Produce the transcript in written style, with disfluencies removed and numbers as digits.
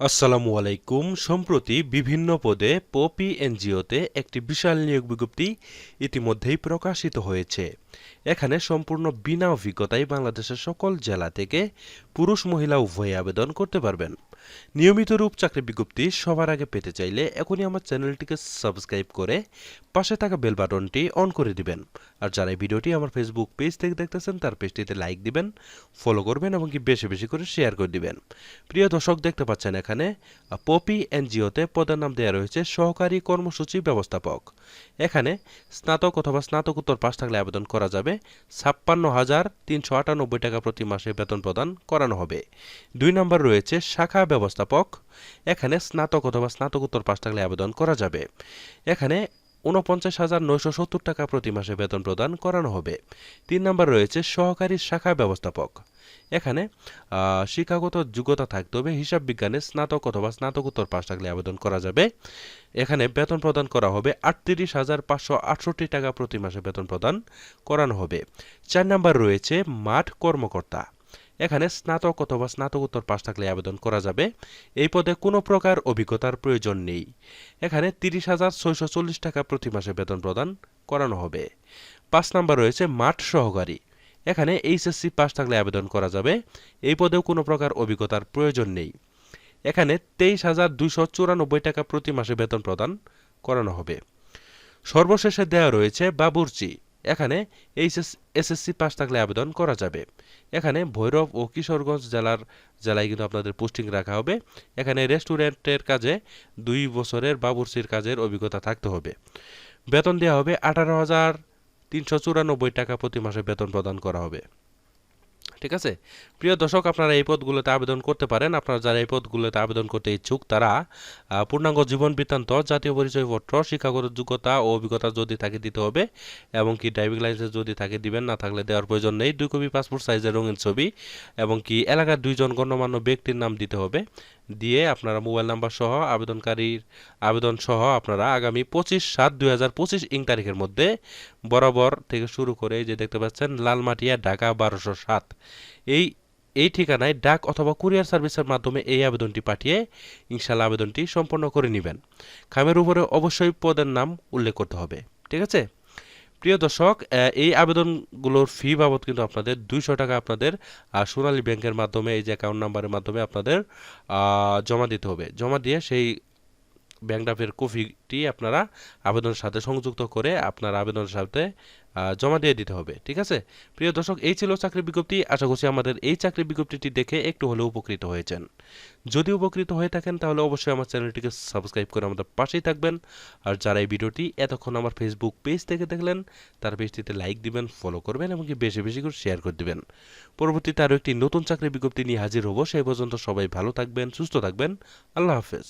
আসসালামু আলাইকুম। সম্প্রতি বিভিন্ন পদে পপি এনজিওতে একটি বিশাল নিয়োগ বিজ্ঞপ্তি ইতিমধ্যেই প্রকাশিত হয়েছে। এখানে সম্পূর্ণ বিনা অভিজ্ঞতায় বাংলাদেশের সকল জেলা থেকে পুরুষ মহিলা উভয়ে আবেদন করতে পারবেন। নিয়মিত রূপ চাকরি বিজ্ঞপ্তি সবার আগে পেতে চাইলে এখনই আমার চ্যানেলটিকে সাবস্ক্রাইব করে পাশে থাকা বেল বাটনটি অন করে দিবেন। আর যারা এই ভিডিওটি আমার ফেসবুক পেজ থেকে দেখতেছেন তার পেজটিতে লাইক দিবেন, ফলো করবেন এবং কি বেশি বেশি করে শেয়ার করে দিবেন। প্রিয় দর্শক, দেখতে পাচ্ছেন এখানে পপি এনজিওতে পদের নাম দেওয়া রয়েছে সহকারী কর্মসূচি ব্যবস্থাপক। এখানে স্নাতক অথবা স্নাতকোত্তর পাশ থাকলে আবেদন করা যাবে। 56,398 টাকা প্রতি মাসে বেতন প্রদান করানো হবে। 2 নম্বর রয়েছে শাখা ব্যবস্থাপক। এখানে স্নাতক অথবা স্নাতকোত্তর পাশ থাকলে আবেদন করা যাবে। এখানে 49,970 টাকা প্রতি মাসে বেতন প্রদান করানো হবে। 3 নম্বর রয়েছে সহকারী শাখা ব্যবস্থাপক। এখানে শিক্ষাগত যোগ্যতা থাকতে হবে। হিসাব বিজ্ঞানে স্নাতক অথবা স্নাতকোত্তর পাশ থাকলে আবেদন করা যাবে। এখানে বেতন প্রদান করা হবে 38,568 টাকা প্রতি মাসে বেতন প্রদান করানো হবে। 4 নম্বর রয়েছে মাঠ কর্মকর্তা। এখানে স্নাতক অথবা স্নাতকোত্তর পাশ থাকলে আবেদন করা যাবে। এই পদে কোনো প্রকার অভিজ্ঞতার প্রয়োজন নেই। এখানে 30,640 টাকা প্রতি মাসে বেতন প্রদান করানো হবে। 5 নম্বর রয়েছে মাঠ সহকারী। এখানে এইচএসসি পাশ থাকলে আবেদন করা যাবে। এই পদেও কোনো প্রকার অভিজ্ঞতার প্রয়োজন নেই। এখানে 23,294 টাকা প্রতি মাসে বেতন প্রদান করানো হবে। সর্বশেষে দেওয়া রয়েছে বাবুর্চি। এখানে এসএসসি পাশ থাকলে আবেদন করা যাবে। এখানে ভৈরব ও কিশোরগঞ্জ জেলায় কিন্তু আপনাদের পোস্টিং রাখা হবে। এখানে রেস্টুরেন্টের কাজে 2 বছরের বাবুর্চির কাজের অভিজ্ঞতা থাকতে হবে। বেতন দেওয়া হবে 18,394 টাকা প্রতি মাসে বেতন প্রদান করা হবে। ঠিক আছে প্রিয় দর্শক, আপনারা এই পদগুলোতে আবেদন করতে পারেন। আপনারা যারা এই পদগুলোতে আবেদন করতে ইচ্ছুক তারা পূর্ণাঙ্গ জীবন বৃত্তান্ত, জাতীয় পরিচয়পত্র, শিক্ষাগত যোগ্যতা ও অভিজ্ঞতা যদি থাকে দিতে হবে এবং কি ড্রাইভিং লাইসেন্স যদি থাকে দিবেন, না থাকলে দেওয়ার প্রয়োজন নেই। 2 কপি পাসপোর্ট সাইজের রঙিন ছবি এবং কি এলাকার 2 জন গণ্যমান্য ব্যক্তির নাম দিতে হবে। দিয়ে আপনারা মোবাইল নাম্বার সহ আবেদনকারীর আবেদন সহ আপনারা আগামী 25/7/2025 ইং তারিখের মধ্যে বরাবর থেকে শুরু করে যে দেখতে পাচ্ছেন লালমাটিয়া, ঢাকা 1207 এই ঠিকানায় ডাক অথবা কুরিয়ার সার্ভিসের মাধ্যমে এই আবেদনটি পাঠিয়ে ইনশাআল্লাহ আবেদনটি সম্পন্ন করে নেবেন। খামের উপরে অবশ্যই পদের নাম উল্লেখ করতে হবে। ঠিক আছে প্রিয় দর্শক, এই আবেদনগুলোর ফি বাবদ কিন্তু আপনাদের 200 টাকা আপনাদের সোনালী ব্যাংকের মাধ্যমে এই যে অ্যাকাউন্ট নাম্বারের মাধ্যমে আপনাদের জমা দিতে হবে। জমা দিয়ে সেই ব্যাংক ড্রাফের কপিটি আপনারা আবেদনের সাথে সংযুক্ত করে আপনার আবেদনের সাথে জমা দিয়ে দিতে হবে। ঠিক আছে প্রিয় দর্শক, এই ছিল চাকরি বিজ্ঞপ্তি। আশা করছি আমাদের এই চাকরি বিজ্ঞপ্তিটি দেখে একটু হলেও উপকৃত হয়েছেন। যদি উপকৃত হয়ে থাকেন তাহলে অবশ্যই আমার চ্যানেলটিকে সাবস্ক্রাইব করে আমাদের পাশেই থাকবেন। আর যারা এই ভিডিওটি এতক্ষণ আমার ফেসবুক পেজ থেকে দেখলেন তার পেজটিতে লাইক দিবেন, ফলো করবেন এবং কি বেশি বেশি করে শেয়ার করে দিবেন। পরবর্তীতে আরও একটি নতুন চাকরি বিজ্ঞপ্তি নিয়ে হাজির হব। সেই পর্যন্ত সবাই ভালো থাকবেন, সুস্থ থাকবেন। আল্লাহ হাফেজ।